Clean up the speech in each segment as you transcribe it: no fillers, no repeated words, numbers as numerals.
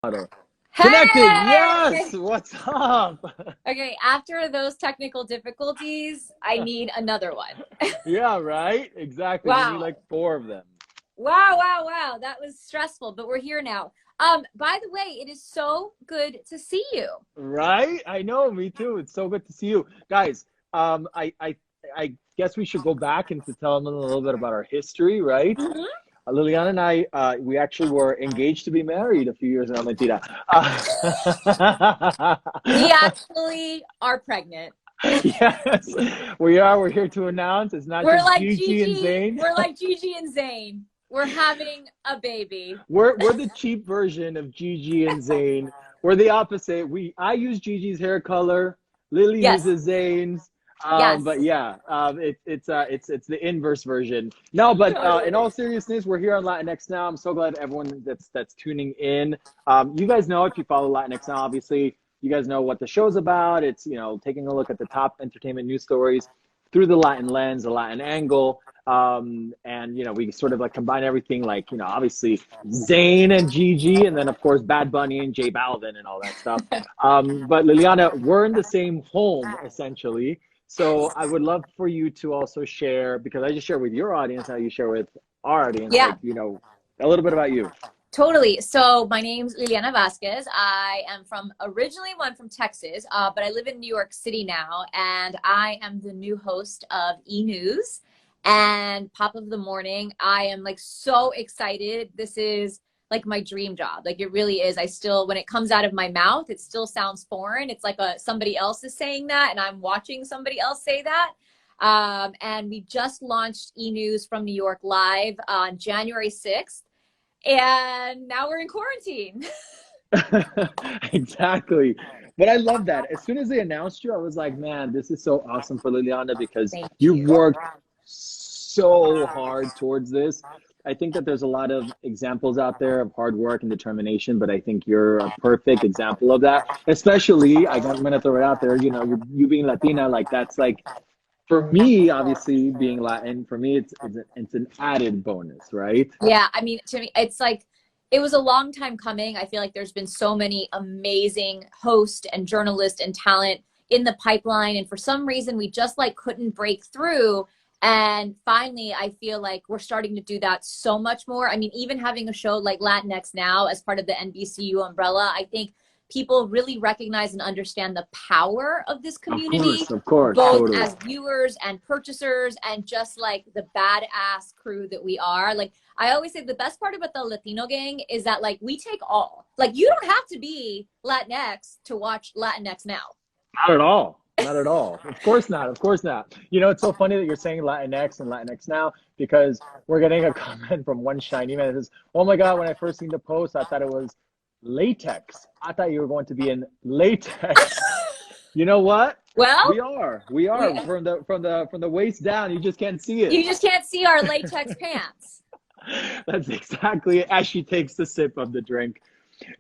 Connected, Hey! yes! What's up? Okay, after those technical difficulties, I need another one. Yeah, right? Exactly. We need Wow. like four of them. Wow. That was stressful, but we're here now. By the way, it is so good to see you. Right? I know, me too. It's so good to see you. Guys, I guess we should go back and to tell them a little bit about our history, right? Mhm. Liliana and I, we actually were engaged to be married a few years ago. Mentira. We actually are pregnant. Yes, we are. We're here to announce it's not We're just like Gigi and Gigi. Zane. We're like Gigi and Zane. We're having a baby. We're the cheap version of Gigi and Zane. We're the opposite. I use Gigi's hair color. Lily Yes. uses Zane's. But Yes. yeah, it's the inverse version. No, but in Totally. all seriousness, we're here on Latinx Now. I'm so glad everyone that's tuning in. You guys know if you follow Latinx Now, obviously, you guys know what the show's about. It's taking a look at the top entertainment news stories through the Latin lens, the Latin angle. And we sort of like combine everything, like obviously Zayn and Gigi, and then of course Bad Bunny and J Balvin and all that stuff. But Liliana, we're in the same home essentially, so I would love for you to also share, because I just share with your audience how you share with our audience, Yeah. like a little bit about you. Totally. So my name's Liliana Vazquez. I am originally I'm from Texas, but I live in New York City now, and I am the new host of E! News and Pop of the Morning. I am like so excited. This is like my dream job. Like it really is. When it comes out of my mouth, it still sounds foreign. It's like somebody else is saying that, and I'm watching somebody else say that. And we just launched E! News from New York live on January 6th. And now we're in quarantine. Exactly. But I love that. As soon as they announced you, I was like, man, this is so awesome for Liliana, because Thank you've you. worked so hard towards this. I think that there's a lot of examples out there of hard work and determination, but I think you're a perfect example of that. Especially, I'm going to throw it out there, you being Latina, like that's like, for me, obviously being Latin, for me, it's an added bonus, right? Yeah, I mean, to me, it's like it was a long time coming. I feel like there's been so many amazing hosts and journalists and talent in the pipeline, and for some reason, we just like couldn't break through. And finally, I feel like we're starting to do that so much more. I mean, even having a show like Latinx Now as part of the NBCU umbrella, I think people really recognize and understand the power of this community, Of course, both totally. as viewers and purchasers, and just like the badass crew that we are. Like I always say, the best part about the Latino gang is that like we take all. Like you don't have to be Latinx to watch Latinx Now. Not at all. Not at all. Of course not. Of course not. It's so funny that you're saying Latinx and Latinx Now, because we're getting a comment from one shiny man that says, "Oh my God, when I first seen the post, I thought it was latex. I thought you were going to be in latex." You know what? Well, We are from the waist down. You just can't see it. you just can't see our latex pants. That's exactly it, as she takes the sip of the drink.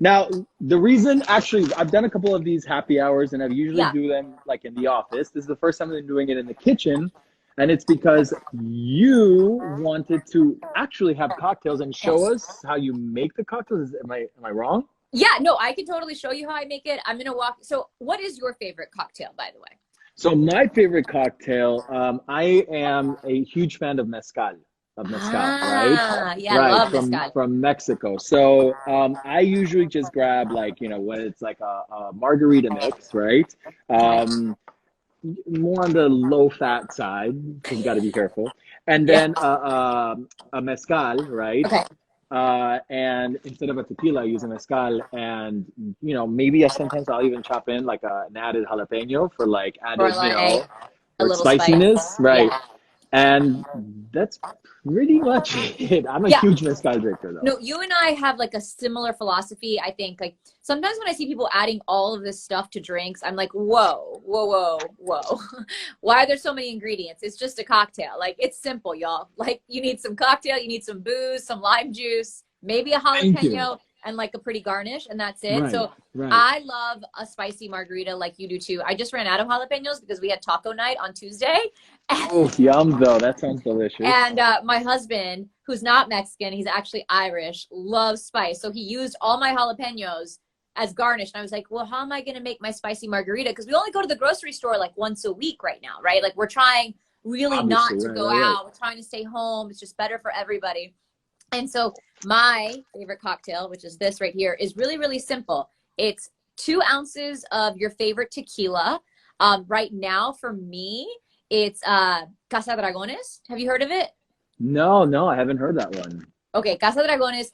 Now, the reason, actually, I've done a couple of these happy hours, and I usually Yeah. do them like in the office. This is the first time I'm doing it in the kitchen, and it's because you wanted to actually have cocktails and show Yes. us how you make the cocktails. Am I wrong? Yeah, no, I can totally show you how I make it. I'm gonna walk. So, what is your favorite cocktail, by the way? So my favorite cocktail, I am a huge fan of mezcal. Right? Yeah, I Right, love mezcal. from Mexico. So I usually just grab, like, when it's like a margarita mix, right? Okay. More on the low fat side, because you got to be careful. And Yeah. then a mezcal, right? Okay. And instead of a tequila, I use a mezcal, and maybe sometimes I'll even chop in like an added jalapeno for like Or added, like a for little spice. spiciness, right? Yeah. And that's pretty much it. I'm a Yeah. huge mezcal drinker, though. No, you and I have like a similar philosophy. I think like sometimes when I see people adding all of this stuff to drinks, I'm like, whoa. Why are there so many ingredients? It's just a cocktail. Like it's simple, y'all. Like you need some cocktail, you need some booze, some lime juice, maybe a Thank you. jalapeno. and like a pretty garnish, and that's it. Right, So right. I love a spicy margarita like you do too. I just ran out of jalapenos because we had taco night on Tuesday. Oh, yum though. That sounds delicious. And my husband, who's not Mexican, he's actually Irish, loves spice. So he used all my jalapenos as garnish. And I was like, well, how am I going to make my spicy margarita? Because we only go to the grocery store like once a week right now, right? Like we're trying really Obviously, not to right, go right, out. We're trying to stay home. It's just better for everybody. And so my favorite cocktail, which is this right here, is really, really simple. It's 2 ounces of your favorite tequila. Right now, for me, it's Casa Dragones. Have you heard of it? No, I haven't heard that one. Okay, Casa Dragones.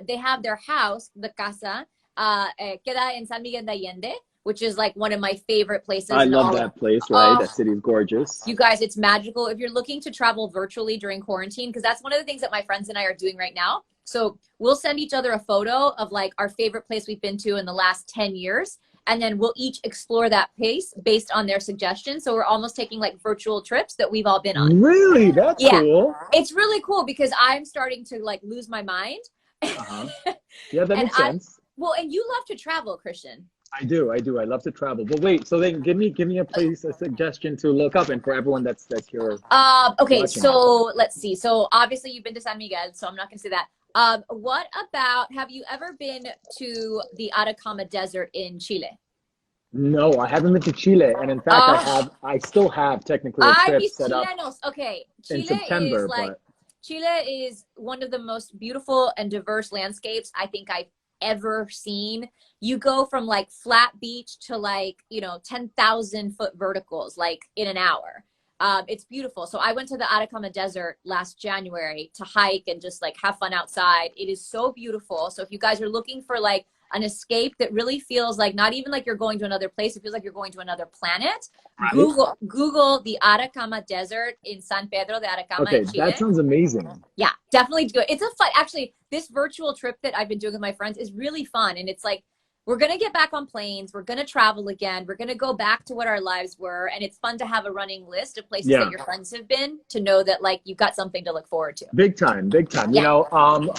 They have their house, the casa, queda en San Miguel de Allende, which is like one of my favorite places. I love that place, right? That city is gorgeous. You guys, it's magical. If you're looking to travel virtually during quarantine, because that's one of the things that my friends and I are doing right now. So we'll send each other a photo of like our favorite place we've been to in the last 10 years. And then we'll each explore that place based on their suggestions. So we're almost taking like virtual trips that we've all been on. Really? That's cool. It's really cool because I'm starting to like lose my mind. Yeah, that makes sense. Well, and you love to travel, Christian. I do. I love to travel. But wait, so then give me a place, a suggestion to look up, and for everyone that's here. Okay, so let's see. So obviously you've been to San Miguel, so I'm not gonna say that. What about, have you ever been to the Atacama Desert in Chile? No, I haven't been to Chile, and in fact, I still have technically a trip set up. Okay, Chile in September, is like, Chile is one of the most beautiful and diverse landscapes I think I've ever seen. You go from like flat beach to like, 10,000 foot verticals, like in an hour. It's beautiful. So I went to the Atacama Desert last January to hike and just like have fun outside. It is so beautiful. So if you guys are looking for like an escape that really feels like not even like you're going to another place, it feels like you're going to another planet. Right. Google the Atacama Desert in San Pedro de Atacama. Okay, in Chile. That sounds amazing. Yeah, definitely do it. It's a fun, actually, this virtual trip that I've been doing with my friends is really fun. And it's like, we're going to get back on planes. We're going to travel again. We're going to go back to what our lives were. And it's fun to have a running list of places that your friends have been, to know that like you've got something to look forward to. Big time. Yeah.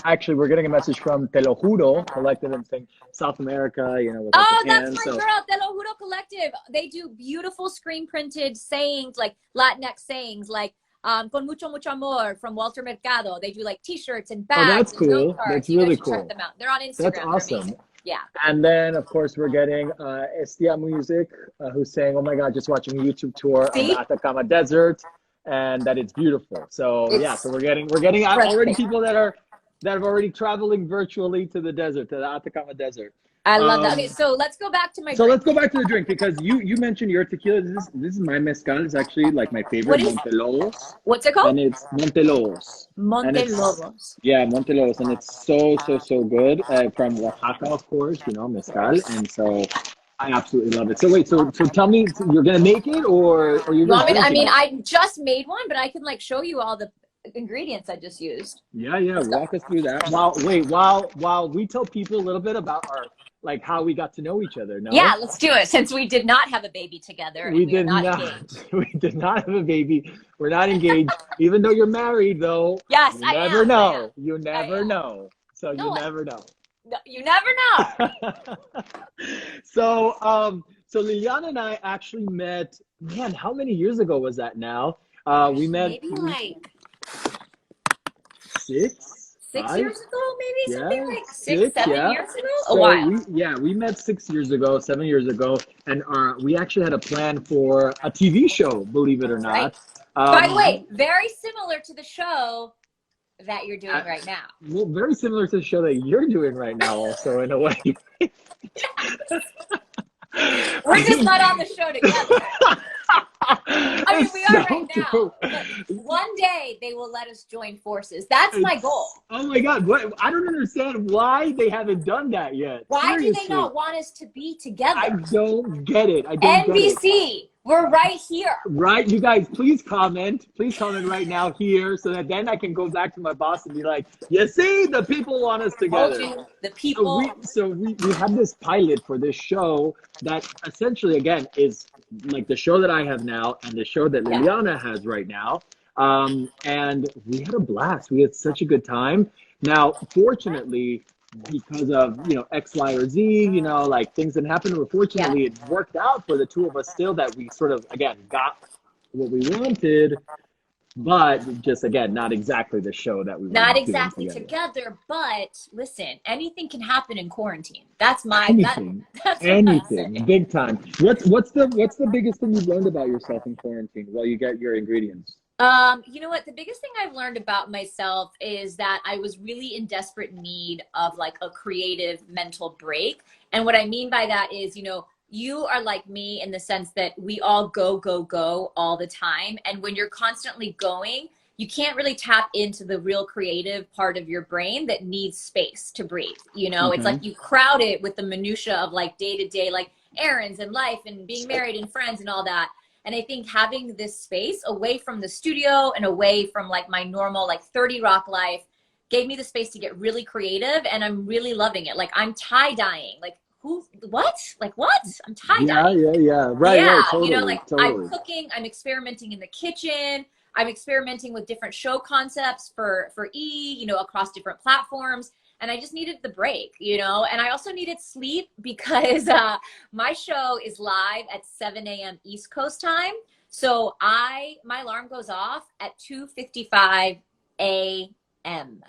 Actually, we're getting a message from Te Lo Juro Collective and saying South America, with Japan, that's my girl, Te Lo Juro Collective. They do beautiful screen printed sayings, like Latinx sayings, like con mucho, mucho amor from Walter Mercado. They do like t-shirts and bags. Oh, that's cool. That's really cool. Check them out. They're on Instagram. That's awesome. Yeah. And then, of course, we're getting Estia Music, who's saying, oh my God, just watching a YouTube tour of the Atacama Desert, and that it's beautiful. So so we're getting already people that have already traveling virtually to the desert, to the Atacama Desert. I love that. Okay, so let's go back to my drink. So let's go back to the drink, because you mentioned your tequila. This is my mezcal. It's actually like my favorite, Montelobos. What's it called? And it's Montelobos. Montelobos. Yeah, Montelobos, and it's so good. From Oaxaca, of course, mezcal, and so I absolutely love it. So wait, so tell me, you're gonna make it, or you're gonna? I just made one, but I can like show you all the ingredients I just used. Yeah. Walk us through that. While we tell people a little bit about our, like, how we got to know each other. No? Yeah, let's do it. Since we did not have a baby together. We did not. We did not have a baby. We're not engaged. Even though you're married, though. Yes, you never know. You never know. So you never know. No, you never know. So Liliana and I actually met. Man, how many years ago was that now? We met. Maybe like 6 years ago, maybe something like 6, 7 years ago. A while. We met 6 years ago, 7 years ago, and we actually had a plan for a TV show, believe it or not. Right. By the way, very similar to the show that you're doing right now. Well, very similar to the show that you're doing right now, also, in a way. We're just not on the show together. I mean, we are right now. But one day they will let us join forces. That's my goal. Oh my God. What? I don't understand why they haven't done that yet. Why do they not want us to be together? I don't get it. NBC, we're right here. Right. You guys, please comment. Please comment right now here, so that then I can go back to my boss and be like, you see, the people want us together. The people. So we have this pilot for this show that essentially, again, is like the show that I have now and the show that Liliana has right now. And we had a blast. We had such a good time. Now, fortunately, because of, you know, X, Y, or Z, you know, like things that happened. Unfortunately, it worked out for the two of us still, that we sort of, again, got what we wanted, but just, again, not exactly the show that we were Not doing exactly together, but listen, anything can happen in quarantine. That's my Anything, that's what I anything, say. big time. What's the biggest thing you've learned about yourself in quarantine while you get your ingredients? You know what? The biggest thing I've learned about myself is that I was really in desperate need of like a creative mental break. And what I mean by that is, you know, you are like me in the sense that we all go, go, go all the time. And when you're constantly going, you can't really tap into the real creative part of your brain that needs space to breathe. You know, it's like you crowd it with the minutia of like day to day, like errands and life and being married and friends and all that. And I think having this space away from the studio and away from like my normal like 30 Rock life gave me the space to get really creative, and I'm really loving it. Like I'm tie-dyeing. Like what? Like what? I'm tie-dyeing. Yeah. Right, totally, you know, like totally. I'm cooking, I'm experimenting in the kitchen. I'm experimenting with different show concepts for you know, across different platforms. And I just needed the break, you know, and I also needed sleep because my show is live at 7 a.m. East Coast time. So my alarm goes off at 2:55 a.m.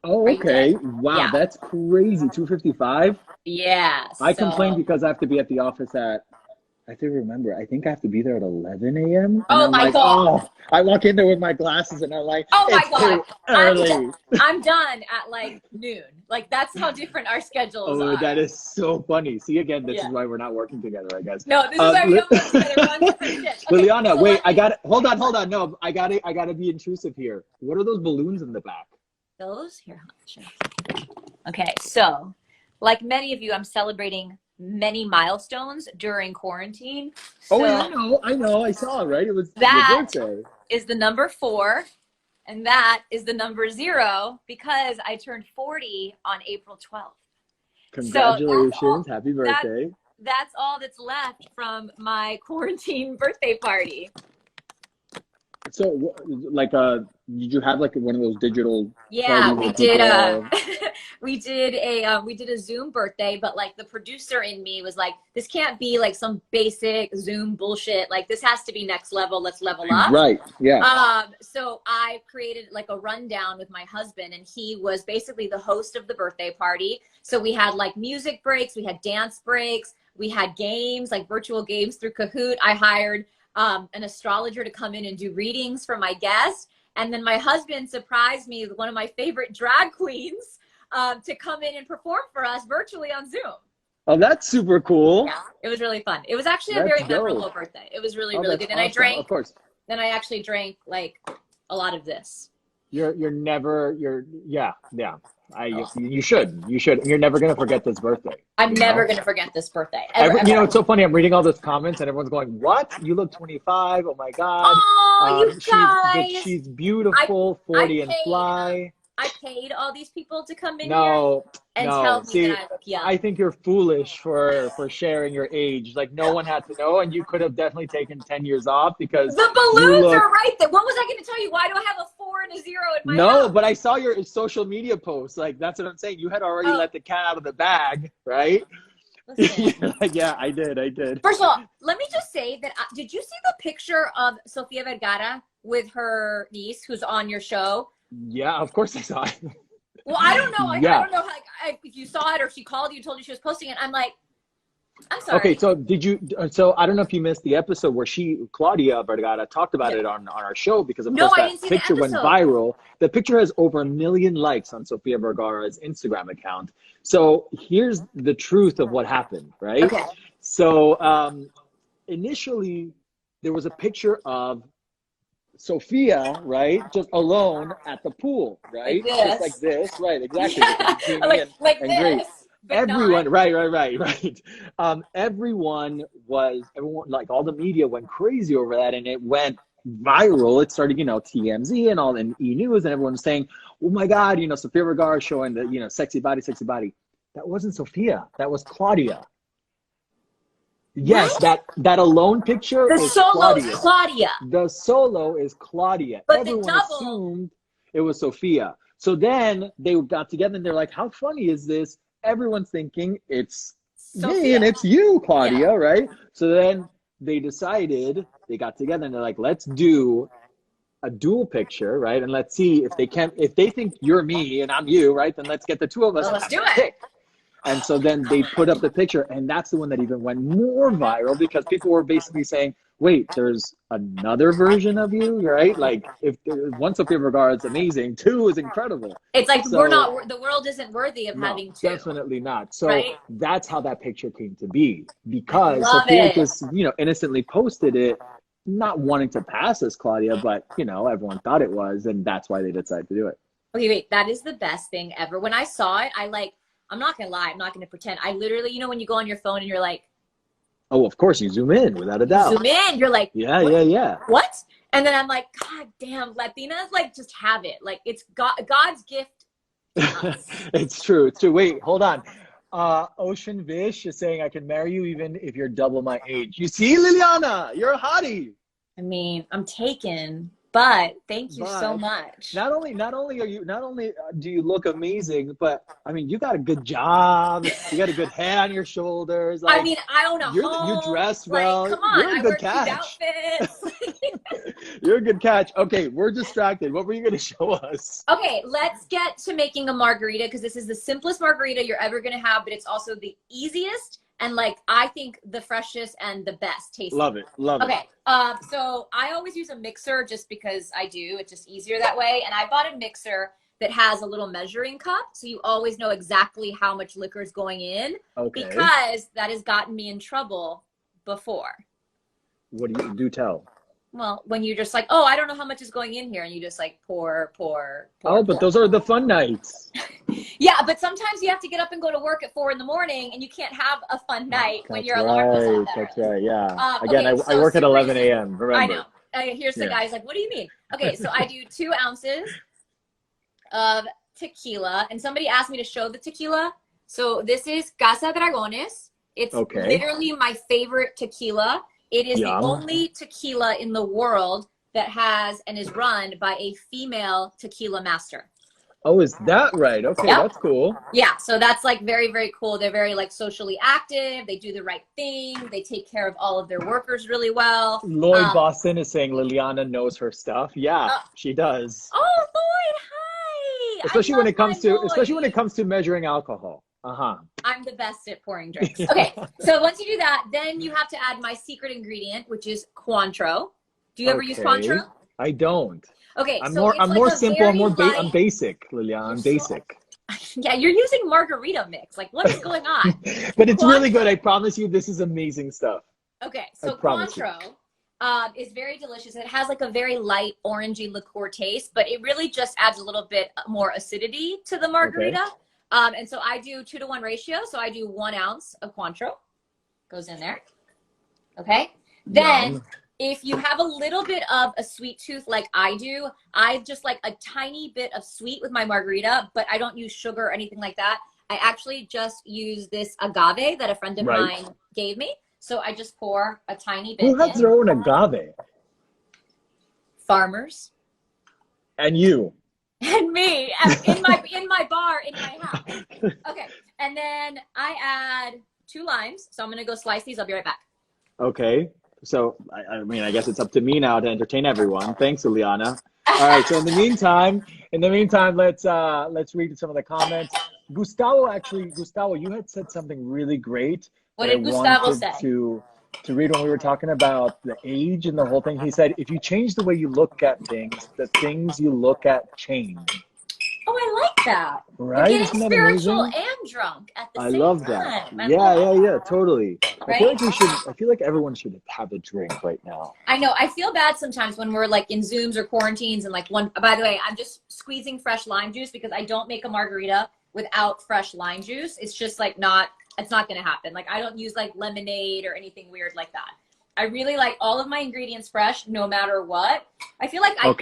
Oh, okay. Wow, yeah. that's crazy. 2:55? Yeah. I complain because I have to be at the office at, I think I have to be there at 11 a.m. And I'm my like, God. oh, I walk in there with my glasses and I'm like, oh my it's God, too early. I'm done at like noon. Like that's how different our schedules are. That is so funny. See, again, this is why we're not working together, I guess. No, this is why we don't work together. We're on different shifts. Okay, Liliana, so wait, hold on. No, I gotta be intrusive here. What are those balloons in the back? Those here. Sure. Okay, so like many of you, I'm celebrating many milestones during quarantine. So yeah, I know. I saw it, right? It was that your birthday. Is the number 4, and that is the number 0 because I turned 40 on April 12th. Congratulations. Happy birthday. That's all that's left from my quarantine birthday party. So, like, did you have like one of those digital? Yeah, we did. We did a Zoom birthday, but like the producer in me was like, this can't be like some basic Zoom bullshit. Like this has to be next level. Let's level up. Right. Yeah. So I created like a rundown with my husband, and he was basically the host of the birthday party. So we had like music breaks, we had dance breaks, we had games, like virtual games through Kahoot. I hired an astrologer to come in and do readings for my guests. And then my husband surprised me with one of my favorite drag queens to come in and perform for us virtually on Zoom. Oh, that's super cool. Yeah, it was really fun. It was actually a very memorable birthday. It was really good. And awesome. I drank, of course. Then I actually drank like a lot of this. You should. You're never going to forget this birthday. I'm never going to forget this birthday. You know, it's so funny. I'm reading all those comments and everyone's going, what? You look 25. Oh my God. Oh, you guys. She's beautiful, 40 and fly. I paid all these people to come in here and tell me that I look young. I think you're foolish for sharing your age. Like no one had to know, and you could have definitely taken 10 years off because the balloons are right there. What was I going to tell you? Why do I have a 4 and a 0 in my house? But I saw your social media posts. Like that's what I'm saying. You had already let the cat out of the bag, right? Yeah, I did. First of all, let me just say that did you see the picture of Sofía Vergara with her niece who's on your show? Yeah, of course I saw it. Well, I don't know. I don't know if you saw it or if she called you, told you she was posting it. I'm like, I'm sorry. Okay, so so I don't know if you missed the episode where Claudia Vergara talked about it on our show because of course that picture went viral. The picture has over 1 million likes on Sofía Vergara's Instagram account. So here's the truth of what happened, right? Okay. So initially there was a picture of Sofía, right, just alone at the pool, right? Just like this, right? Exactly. Yeah. like this. Great. Everyone, right. Everyone, like all the media went crazy over that, and it went viral. It started, TMZ and all, and E! News, and everyone was saying, "Oh my God, Sofía Vergara showing the, sexy body." That wasn't Sofía. That was Claudia. Yes, that alone picture. The solo is Claudia. The solo is Claudia. But everyone the double assumed it was Sofía. So then they got together and they're like, how funny is this? Everyone's thinking it's me and it's you, Claudia, right? So then they decided, they got together and they're like, let's do a dual picture, right? And let's see if they think you're me and I'm you, right? Then let's get the two of us. Well, let's do it. it. And so then they put up the picture, and that's the one that even went more viral because people were basically saying, wait, there's another version of you, right? Like, if one Sofía Vergara is amazing, two is incredible. It's like, the world isn't worthy of having two. Definitely not. So right? That's how that picture came to be, because Sofía just, innocently posted it, not wanting to pass as Claudia, but, everyone thought it was, and that's why they decided to do it. Okay, wait, that is the best thing ever. When I saw it, I'm not gonna lie, I'm not gonna pretend. I literally, when you go on your phone and you're like, oh, of course, you zoom in without a doubt. Zoom in, you're like, yeah. What? And then I'm like, God damn, Latinas just have it. Like, it's God's gift to us. It's true. Wait, hold on. Ocean Vish is saying, I can marry you even if you're double my age. You see, Liliana, you're a hottie. I mean, I'm taken. But thank you so much. Not only do you look amazing, but I mean, you got a good job. You got a good head on your shoulders. Like, I mean, I own a home. You dress well. Come on, you're a good catch. You're a good catch. Okay, we're distracted. What were you going to show us? Okay, let's get to making a margarita, because this is the simplest margarita you're ever going to have, but it's also the easiest. And I think the freshest and the best tasting. Love it. Okay. So I always use a mixer just because I do. It's just easier that way. And I bought a mixer that has a little measuring cup, so you always know exactly how much liquor is going in. Okay. Because that has gotten me in trouble before. What do you tell? Well, when you're just like, oh, I don't know how much is going in here, and you just pour. Oh, but those are the fun nights. Yeah, but sometimes you have to get up and go to work at 4 a.m, and you can't have a fun night when your alarm is on. That's right, yeah. Again, I work at 11 a.m., remember. I know. Here's the guy, he's like, what do you mean? Okay, so I do 2 ounces of tequila, and somebody asked me to show the tequila. So this is Casa Dragones. It's literally my favorite tequila. It is the only tequila in the world that has and is run by a female tequila master. Oh, is that right? Okay, that's cool. Yeah, so that's very, very cool. They're very socially active. They do the right thing. They take care of all of their workers really well. Lloyd Boston is saying Liliana knows her stuff. Yeah, she does. Oh, Lloyd, hi. Especially when it comes to measuring alcohol. I'm the best at pouring drinks. Okay, so once you do that, then you have to add my secret ingredient, which is Cointreau. Do you ever use Cointreau? I don't. Okay, I'm more simple. I'm basic, Liliana. I'm basic. Yeah, you're using margarita mix. What is going on? But it's really good. I promise you, this is amazing stuff. Okay, so Cointreau is very delicious. It has a very light orangey liqueur taste, but it really just adds a little bit more acidity to the margarita. Okay. And so I do 2-to-1 ratio. So I do 1 ounce of Cointreau goes in there. Okay. Then if you have a little bit of a sweet tooth like I do, I just like a tiny bit of sweet with my margarita, but I don't use sugar or anything like that. I actually just use this agave that a friend of mine gave me. So I just pour a tiny bit. Who has their own agave? Farmers. And you. And me in my bar in my house. Okay, and then I add 2 limes. So I'm gonna go slice these. I'll be right back. Okay. So I mean, I guess it's up to me now to entertain everyone. Thanks, Liliana. All right. So in the meantime, let's read some of the comments. Gustavo, you had said something really great. What did Gustavo say? To read when we were talking about the age and the whole thing. He said, if you change the way you look at things, the things you look at change. Oh, I like that. Right? You're getting spiritual and drunk at the same time. I love that. Yeah, totally. Right? I feel like everyone should have a drink right now. I know. I feel bad sometimes when we're in Zooms or quarantines and by the way, I'm just squeezing fresh lime juice because I don't make a margarita without fresh lime juice. It's just it's not going to happen. I don't use lemonade or anything weird like that. I really like all of my ingredients fresh, no matter what. I feel like I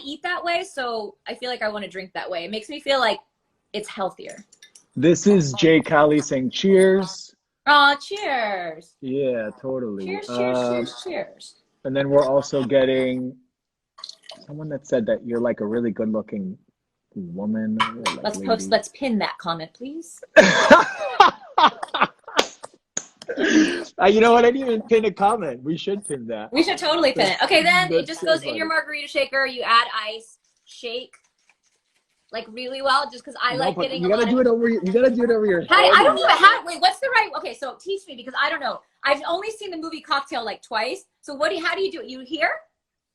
eat that way, so I feel like I want to drink that way. It makes me feel like it's healthier. This is Jay Callie saying cheers. Oh, cheers. Yeah, totally. Cheers. And then we're also getting someone that said that you're a really good looking woman. Like Let's lady. post. Let's pin that comment, please. You know what? I didn't even pin a comment. We should pin that. We should totally pin it. Okay, then it just so goes funny. in your margarita shaker. You add ice, shake like really well, just because I like getting. You gotta do it over. You gotta do it over your head. I don't even have. Wait, what's the right? Okay, so teach me because I don't know. I've only seen the movie Cocktail like twice. So how do you do it? You hear?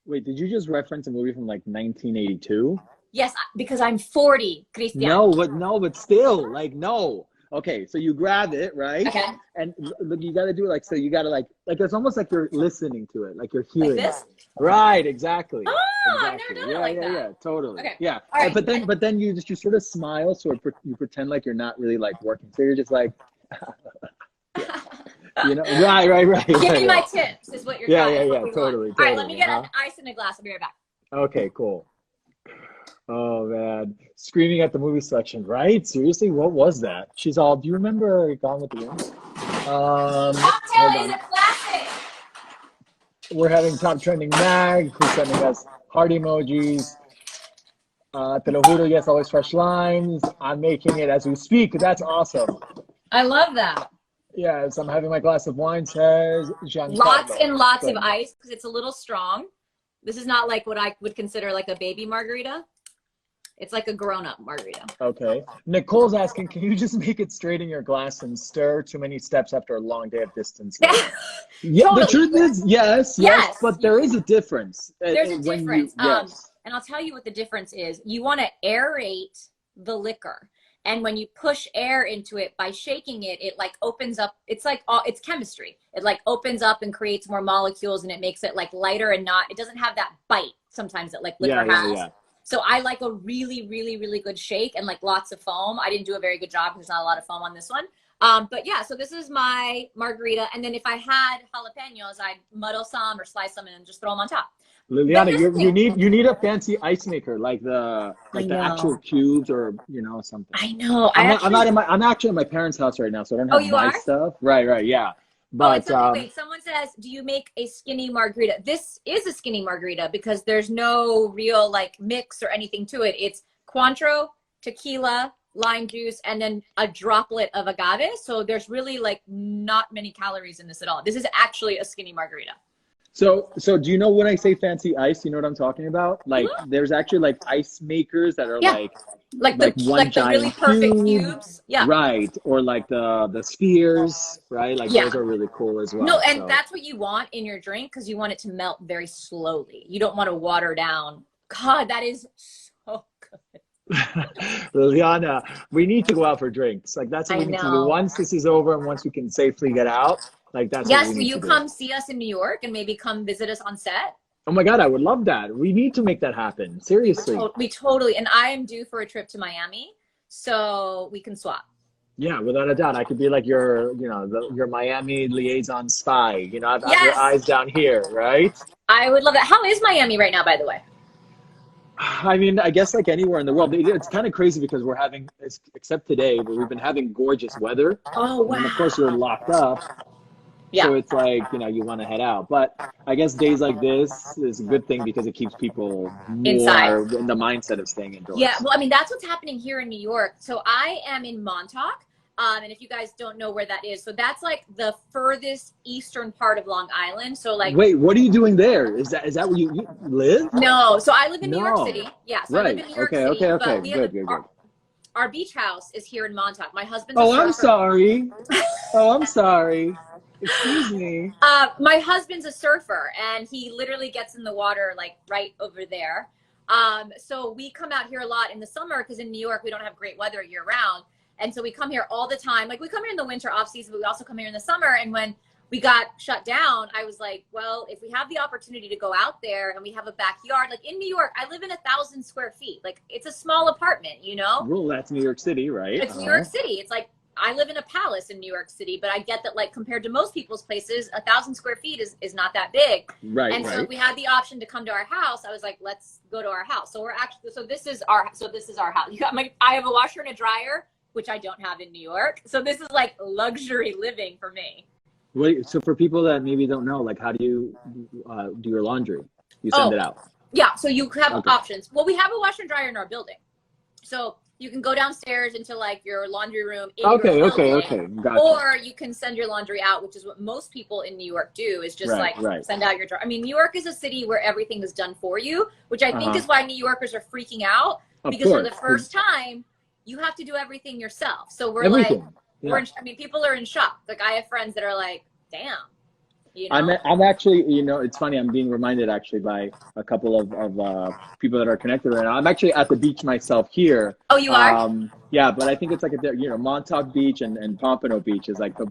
Wait, did you just reference a movie from like 1982? Yes, because I'm 40, Christian. No, but still, like, no. Okay, so you grab it, right? Okay. And look, you gotta do it like so. You gotta like it's almost like you're listening to it, like you're hearing. Like this? It. Right, exactly. Oh, exactly. I've never done it like that. Yeah, totally. Okay. Yeah, all right. But then you sort of smile, so you pretend like you're not really like working. So you're just like, you know, right. Give me my tips, is what you're trying. Yeah, totally. All right, let me get an ice in a glass. I'll be right back. Okay, cool. Oh man, screaming at the movie section, right? Seriously, what was that? She's all, do you remember Gone with the Wind? Cocktail is a classic. We're having top trending mag, who's sending us heart emojis. Te lo juro, yes, always fresh lines. I'm making it as we speak. That's awesome. I love that. Yes, I'm having my glass of wine, says Giancarlo. Lots and lots of ice because it's a little strong. This is not like what I would consider like a baby margarita. It's like a grown-up margarita. Okay. Nicole's asking, can you just make it straight in your glass and stir? Too many steps after a long day of distance. Yeah, totally. The truth is, yes, but there is a difference. There's a difference. And I'll tell you what the difference is. You want to aerate the liquor. And when you push air into it by shaking it, it like opens up. It's like it's chemistry. It like opens up and creates more molecules, and it makes it like lighter and not. It doesn't have that bite sometimes that like liquor has. Yeah. So I like a really, really, really good shake and like lots of foam. I didn't do a very good job because there's not a lot of foam on this one. But yeah, so this is my margarita. And then if I had jalapenos, I'd muddle some or slice them and just throw them on top. Liliana, you need a fancy ice maker, like the actual cubes or something. I know. I'm actually in my parents' house right now, so I don't have my stuff. Right, yeah. But wait, someone says, do you make a skinny margarita? This is a skinny margarita because there's no real like mix or anything to it. It's Cointreau, tequila, lime juice, and then a droplet of agave. So there's really like not many calories in this at all. This is actually a skinny margarita. So do you know when I say fancy ice, you know what I'm talking about? Like there's actually like ice makers that are like the really perfect cubes. Yeah. Right. Or like the spheres, right? Like those are really cool as well. No, and that's what you want in your drink because you want it to melt very slowly. You don't want to water down. God, that is so good. Liliana, we need to go out for drinks. Like that's what we need to do once this is over and once we can safely get out. Like that's will you come see us in New York and maybe come visit us on set? Oh my God, I would love that. We need to make that happen. Seriously. We totally, and I am due for a trip to Miami, so we can swap. Yeah, without a doubt. I could be like your Miami liaison spy. I've got your eyes down here, right? I would love that. How is Miami right now, by the way? I mean, I guess like anywhere in the world. It's kind of crazy because we're having, except today, but we've been having gorgeous weather. Oh, wow. And of course, we're locked up. Yeah. So it's like, you want to head out. But I guess days like this is a good thing because it keeps people more in the mindset of staying indoors. Yeah, well, I mean, that's what's happening here in New York. So I am in Montauk. And if you guys don't know where that is, so that's like the furthest eastern part of Long Island. So like, wait, what are you doing there? Is that where you live? No, so I live in New York City. Yeah, so I live in New York City. Okay, good. Our beach house is here in Montauk. My husband's I'm sorry. I'm sorry. Excuse me. My husband's a surfer, and he literally gets in the water like right over there. So we come out here a lot in the summer because in New York we don't have great weather year round. And so we come here all the time. Like we come here in the winter off season, but we also come here in the summer. And when we got shut down, I was like, well, if we have the opportunity to go out there and we have a backyard, like in New York, I live in 1,000 square feet. Like it's a small apartment, Well, that's New York City, right? It's New York City. It's like, I live in a palace in New York City, but I get that like compared to most people's places, 1,000 square feet is not that big. Right. And so if we had the option to come to our house, I was like, let's go to our house. So this is our house. I have a washer and a dryer, which I don't have in New York. So this is like luxury living for me. Wait, so for people that maybe don't know, like how do you do your laundry? You send it out. Yeah, so you have options. Well, we have a washer and dryer in our building. So you can go downstairs into like your laundry room. Okay. Gotcha. Or you can send your laundry out, which is what most people in New York do, is just send out your drawer. I mean, New York is a city where everything is done for you, which I think is why New Yorkers are freaking out, because for the first time, you have to do everything yourself. So we're I mean, people are in shock. Like, I have friends that are like, damn. You know? I'm actually, you know, it's funny. I'm being reminded actually by a couple of people that are connected right now. I'm actually at the beach myself here. Oh, you are? Yeah, but I think it's like Montauk Beach and Pompano Beach is like a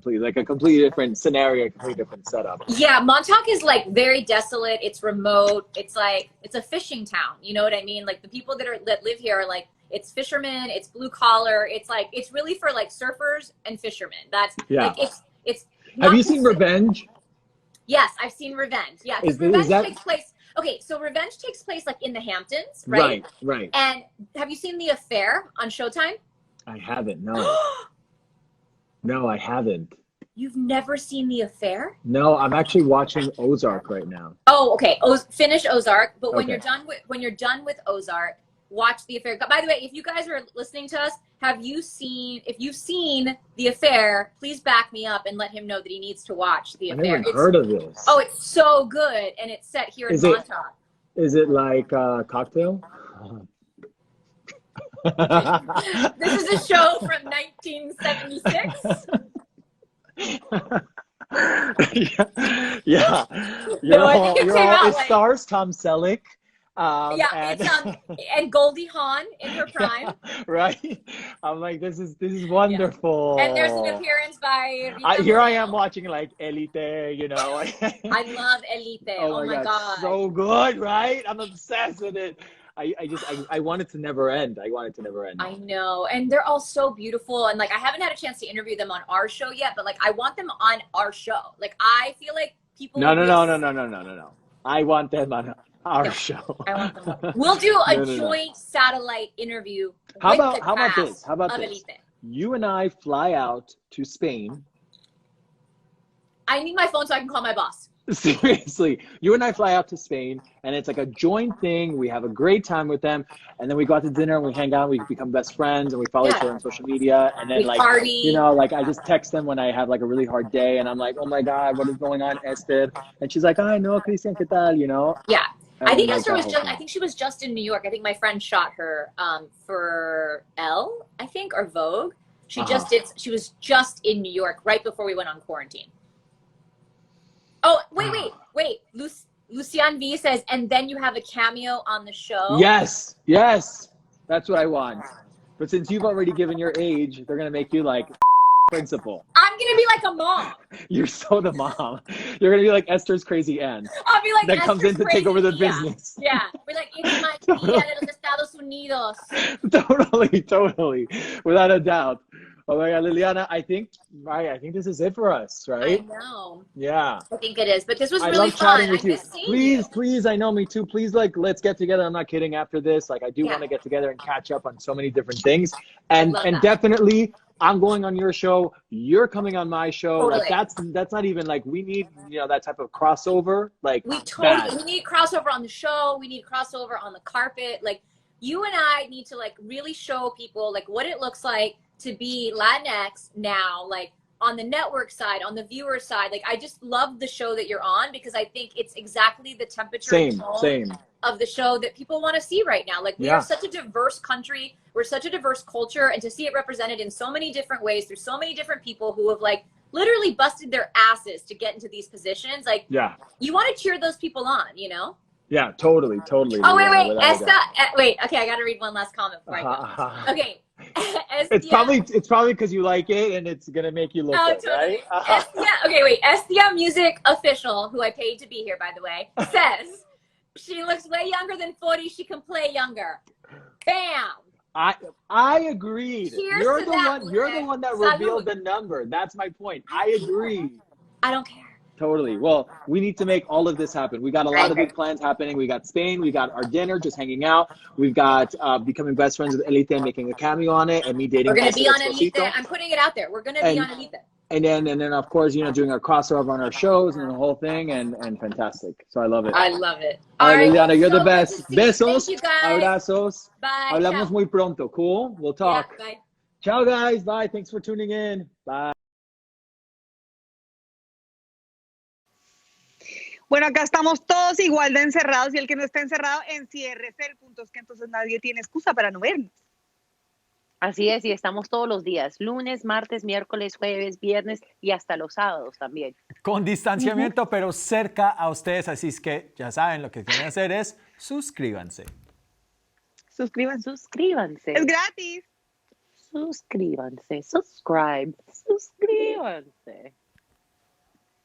completely different scenario, a completely different setup. Yeah, Montauk is like very desolate. It's remote. It's like, it's a fishing town. You know what I mean? Like, the people that live here are like, it's fishermen. It's blue collar. It's like, it's really for like surfers and fishermen. That's like, it's. Have you seen Revenge? Yes, I've seen Revenge. Yeah, Revenge takes place. Okay, so Revenge takes place like in the Hamptons, right? Right. And have you seen The Affair on Showtime? I haven't. No. No, I haven't. You've never seen The Affair? No, I'm actually watching Ozark right now. Oh, okay. Finish Ozark, but when you're done with Ozark, watch The Affair. By the way, if you guys are listening to us, if you've seen The Affair, please back me up and let him know that he needs to watch The Affair. I've never heard of this. Oh, it's so good, and it's set here in Montauk. Is it like Cocktail? This is a show from 1976. Yeah. No, I think it came out it stars Tom Selleck. And Goldie Hawn in her prime. Right. I'm like, this is wonderful. And there's an appearance by here I am watching like Elite, you know. I love Elite. Oh my God. So good, right? I'm obsessed with it. I want it to never end. I want it to never end. I know. And they're all so beautiful. And like, I haven't had a chance to interview them on our show yet, but like, I want them on our show. Like, I feel like people. No. I want them on our show. I want them. We'll do a joint satellite interview. How about this? You and I fly out to Spain. I need my phone so I can call my boss. Seriously, you and I fly out to Spain, and it's like a joint thing. We have a great time with them, and then we go out to dinner and we hang out. We become best friends, and we follow each other on social media. And then we party. You know, like I just text them when I have like a really hard day, and I'm like, "Oh my God, what is going on, Esther?" And she's like, "I know, Christian, ¿qué tal?" You know? Yeah. I think Esther was just. I think she was just in New York. I think my friend shot her for Elle, I think, or Vogue. She just did. She was just in New York right before we went on quarantine. Oh, wait. Lucian V says, and then you have a cameo on the show. Yes. That's what I want. But since you've already given your age, they're gonna make you like principal. I'm gonna be like a mom. You're so the mom. You're gonna be like Esther's crazy aunt. I'll be like that Esther's comes in to take over the business. Yeah. Be like, it's my tía de los Estados Unidos. Totally. Without a doubt. Oh my God, Liliana, I think this is it for us, right? I know. Yeah. I think it is, but this was really fun. Chatting with you. Please, I know, me too. Please, like, let's get together. I'm not kidding after this. Like, I do want to get together and catch up on so many different things. And definitely, I'm going on your show. You're coming on my show. Totally. Like, that's not even, like, we need, that type of crossover. Like, we need crossover on the show. We need crossover on the carpet. Like, you and I need to, like, really show people, like, what it looks like to be Latinx now, like on the network side, on the viewer side. Like, I just love the show that you're on, because I think it's exactly the temperature of the show that people want to see right now. Like, we are such a diverse country. We're such a diverse culture. And to see it represented in so many different ways through so many different people who have like literally busted their asses to get into these positions. Like, you want to cheer those people on, you know? Yeah, totally. Oh, wait. Wait, okay, I got to read one last comment before I go. Okay. It's probably because you like it and it's gonna make you look good, totally. Right? Okay, wait. Estia Music Official, who I paid to be here, by the way, says she looks way younger than 40. She can play younger. Bam. I agreed. You're the one that revealed the number. That's my point. I agree. I don't care. Totally. Well, we need to make all of this happen. We got a lot of big plans happening. We got Spain. We got our dinner, just hanging out. We've got becoming best friends with Elite, making a cameo on it, and me dating. We're going to be on Elite. I'm putting it out there. We're going to be on Elite. and then of course, doing our crossover on our shows and the whole thing, and fantastic. So I love it. I love it. All right, Well, Liliana, you're the so good best. to see you. Besos, Thank you, guys. abrazos. Bye. Hablamos Ciao. muy pronto. Cool. We'll talk. Yeah, bye. Ciao, guys. Bye. Thanks for tuning in. Bye. Bueno, acá estamos todos igual de encerrados y el que no está encerrado, enciérrese. El punto es que entonces nadie tiene excusa para no vernos. Así es, y estamos todos los días, lunes, martes, miércoles, jueves, viernes y hasta los sábados también. Con distanciamiento, pero cerca a ustedes, así es que ya saben, lo que tienen que hacer es suscríbanse. Suscríbanse. Suscríbanse. Es gratis. Suscríbanse. Subscribe. Suscríbanse.